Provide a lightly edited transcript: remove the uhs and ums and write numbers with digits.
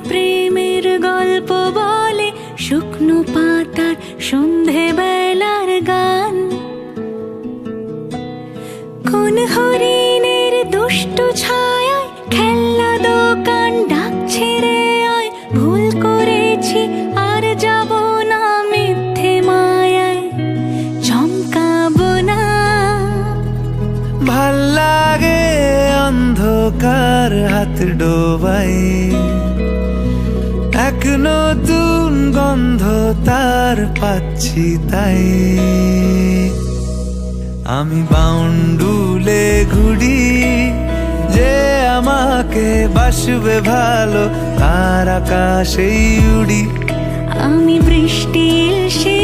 প্রেমের গল্প বলে শুকনো পাতার সন্ধে বেলার গান। কোন হরিণের দুষ্ট ছায়ায় খেলনা দোকান ডাকছে রে আয়, ভুল করেছি আর যাব না মিথ্যে মায়ায়, চমকাবো না। ভাল লাগে অন্ধকার হাত ডোবাই, এক নতুন গন্ধ তার পাচ্ছি তাই। আমি বাউন্ডুলে ঘুরি, যে আমাকে বাসবে ভালো তার আকাশেই উড়ি। আমি বৃষ্টি এসে